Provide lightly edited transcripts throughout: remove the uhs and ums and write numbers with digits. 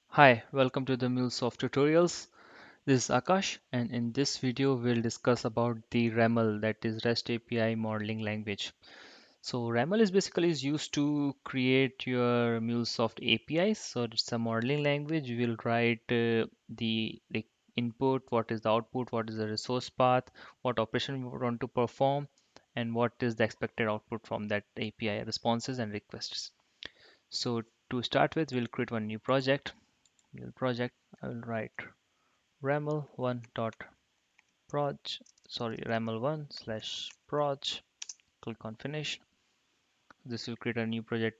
Hi, welcome to the MuleSoft tutorials. This is Akash, and in this video we'll discuss about the RAML, that is REST API modeling language. So RAML is used to create your MuleSoft APIs. So it's a modeling language. We'll write the input, what is the output, what is the resource path, what operation we want to perform, and what is the expected output from that API responses and requests. So to start with, we'll create one new project. New project. I will write raml1 dot proj, sorry, raml1 slash proj. Click on finish. This will create a new project,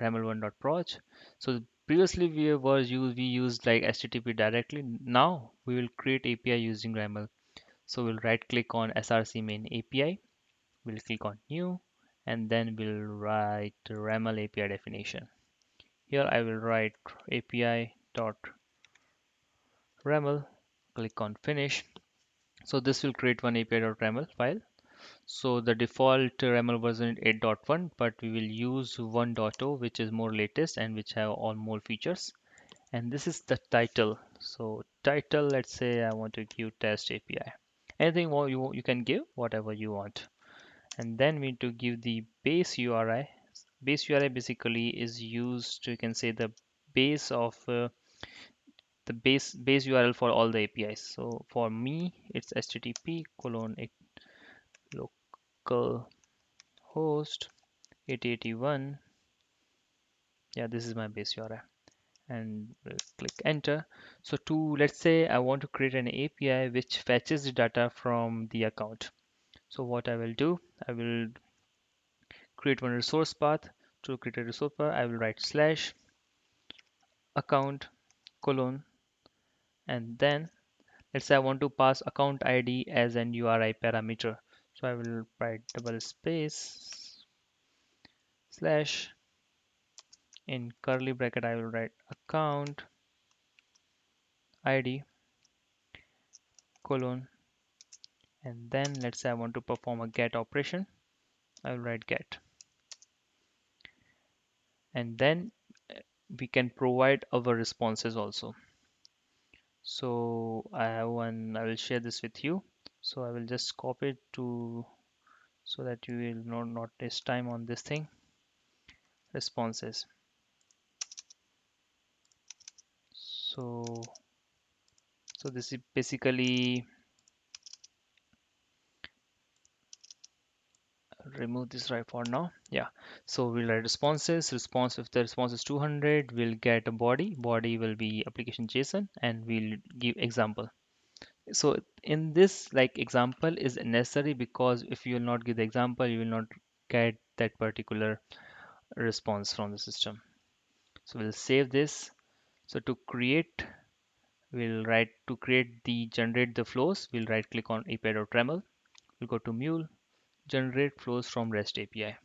raml1 dot proj. So previously we used like HTTP directly. Now we will create API using raml. So we'll right click on src main API. We'll click on new, and then we'll write raml API definition. Here I will write API dot raml. Click on finish. So this will create one API.raml file. So the default RAML version is 8.1, but we will use 1.0, which is more latest and which have all more features. And this is the title. So title, let's say I want to give test API. Anything more you can give, whatever you want. And then we need to give the base URI. Base URI basically is used to, you can say, the base of the base URL for all the APIs. So for me, it's http colon local host 8081. Yeah, this is my base URL, and we'll click enter. So to, let's say I want to create an API which fetches the data from the account. So what I will do, I will create one resource path. To create a resource path, I will write slash account colon, and then let's say I want to pass account ID as an URI parameter. So I will write double space slash, in curly bracket I will write account ID colon, and then let's say I want to perform a get operation. I will write get, and then we can provide our responses also. So I have one, I will share this with you. So I will just copy it to, so that you will not waste time on this thing. Responses. So this is basically, remove this right for now. Yeah, so we'll write responses. Response, if the response is 200, we'll get a body will be application JSON, and we'll give example. So in this, like, example is necessary, because if you will not give the example, you will not get that particular response from the system. So we'll save this. So to create, we'll write, to create the generate the flows, we'll right click on api.raml. We'll go to mule, generate flows from REST API.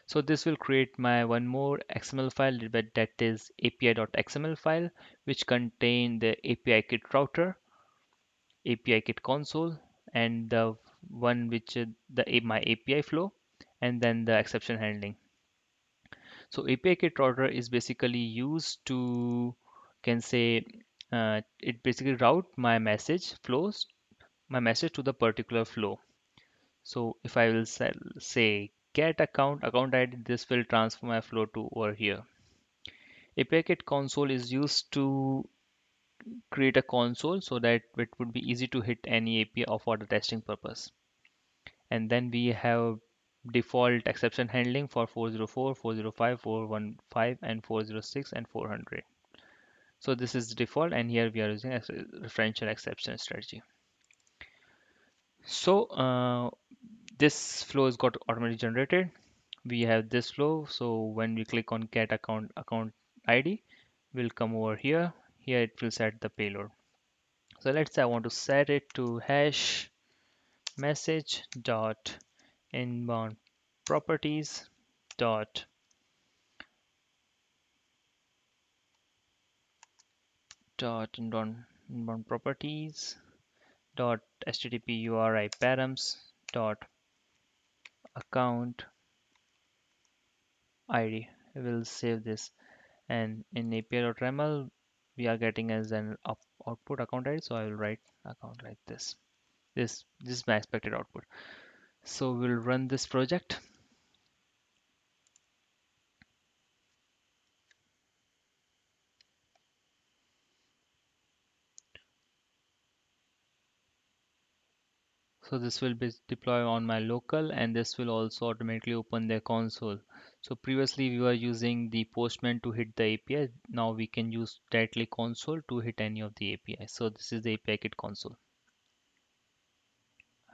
So this will create my one more XML file, but that is api.xml file, which contain the API kit router, API kit console, and the one which my API flow, and then the exception handling. So API kit router is basically used to, can say, it basically route my message to the particular flow. So if I will say get account ID, this will transfer my flow to over here. API kit console is used to create a console so that it would be easy to hit any API for the testing purpose. And then we have default exception handling for 404, 405, 415, and 406 and 400. So this is the default, and here we are using a referential exception strategy. So this flow is got automatically generated. We have this flow. So when we click on get account ID, we'll come over here. Here it will set the payload. So let's say I want to set it to hash message dot inbound properties dot inbound properties dot http URI params dot account ID. I will save this, And in API.raml, we are getting as an output account ID. So I will write account like this. This is my expected output. So we'll run this project. So this will be deployed on my local, and this will also automatically open the console. So previously we were using the Postman to hit the API. Now we can use directly console to hit any of the API. So this is the API kit console.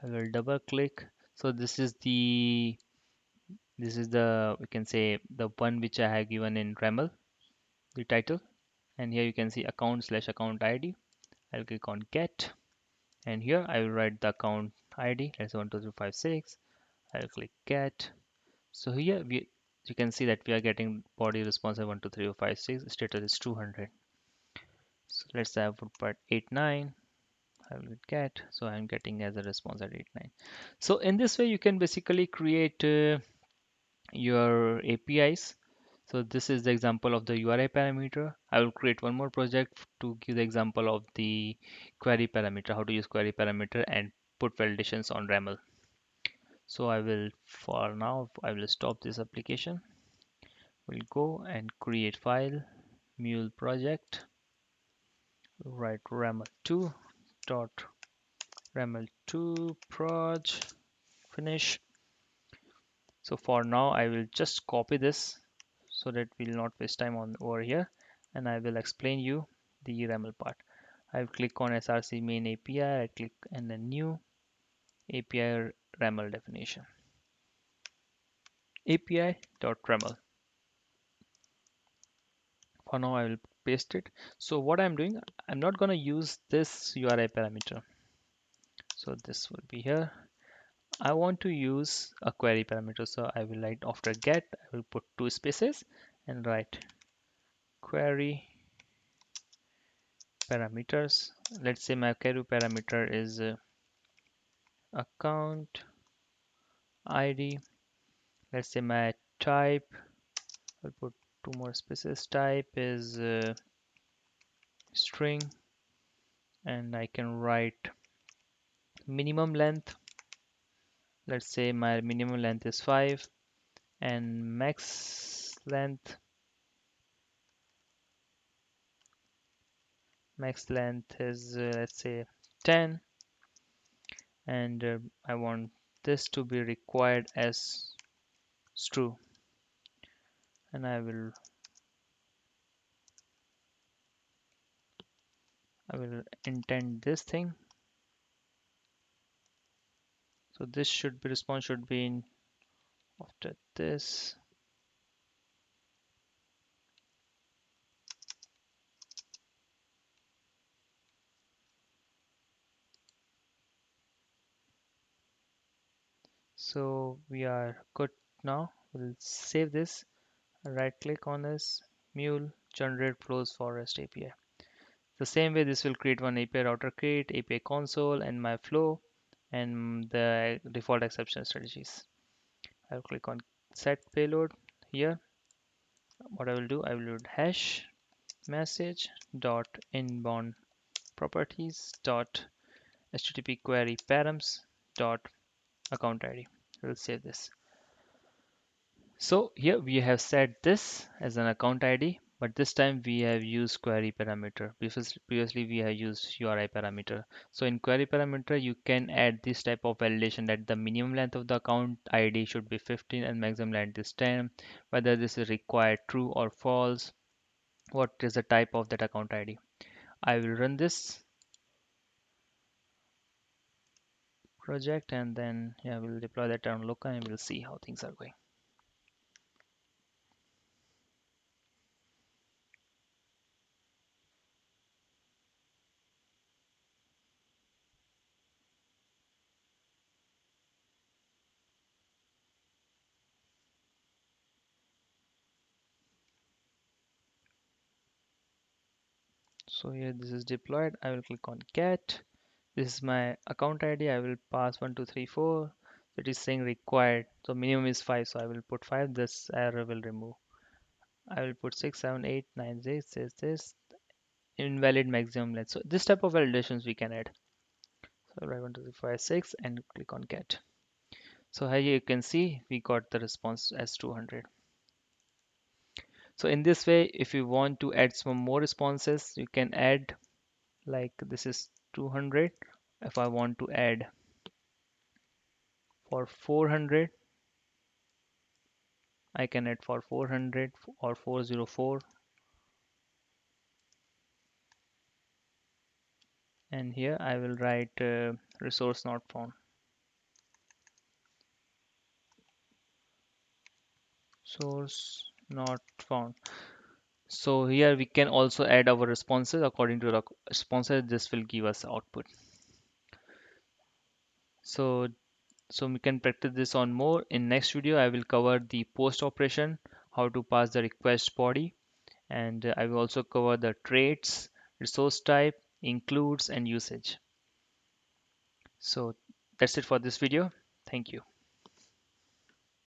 I will double click. So this is the we can say the one which I have given in RAML, the title. And here you can see account/account ID. I'll click on get, and here I will write the account ID. Let's say 12356. I'll click get. So here you can see that we are getting body responsive 12356. Status is 200. So let's say I would put 89. I will get. So I'm getting as a response at 89. So in this way you can basically create your APIs. So this is the example of the URI parameter. I will create one more project to give the example of the query parameter, how to use query parameter and put validations on RAML. So I will, for now, I will stop this application. We'll go and create file, mule project, write raml2 dot raml2 proj finish. So for now, I will just copy this so that we'll not waste time on over here, and I will explain you the RAML part. I will click on src main API, I click and then new API RAML definition, API.raml. For now, I will paste it. So what I'm doing, I'm not going to use this URI parameter. So this will be here. I want to use a query parameter. So I will write after get, I will put two spaces and write query parameters. Let's say my query parameter is account ID. Let's say my type, I'll put two more spaces. Type is string, and I can write minimum length. Let's say my minimum length is 5, and max length is let's say 10, and I want this to be required as true, and I will intend this thing. So this should be response should be in after this. So we are good now. We'll save this. Right click on this mule generate flows for REST API. The same way this will create one API router create, API console, and my flow, and the default exception strategies. I'll click on set payload here. What I will do, I will do hash message dot inbound properties dot http query params dot account ID. We'll save this. So here we have set this as an account ID, but this time we have used query parameter. Previously we have used URI parameter. So in query parameter, you can add this type of validation that the minimum length of the account ID should be 15 and maximum length is 10, whether this is required true or false, what is the type of that account ID. I will run this project, and then yeah, we'll deploy that on local and we'll see how things are going. So here this is deployed. I will click on get. This is my account ID. I will pass 1234. It is saying required. So minimum is 5. So I will put 5. This error will remove. I will put 6, 7, 8, 9, 6, this, invalid maximum length. So this type of validations we can add. So write 1, 2, 3, 4, 5, 6 and click on get. So here you can see we got the response as 200. So in this way, if you want to add some more responses, you can add, like this is 200. If I want to add for 400, I can add for 400 or 404, and here I will write resource not found. Source not found. So here we can also add our responses according to the responses. This will give us output. So we can practice this on more. In next video, I will cover the post operation, how to pass the request body, and I will also cover the traits, resource type, includes, and usage. So that's it for this video. Thank you.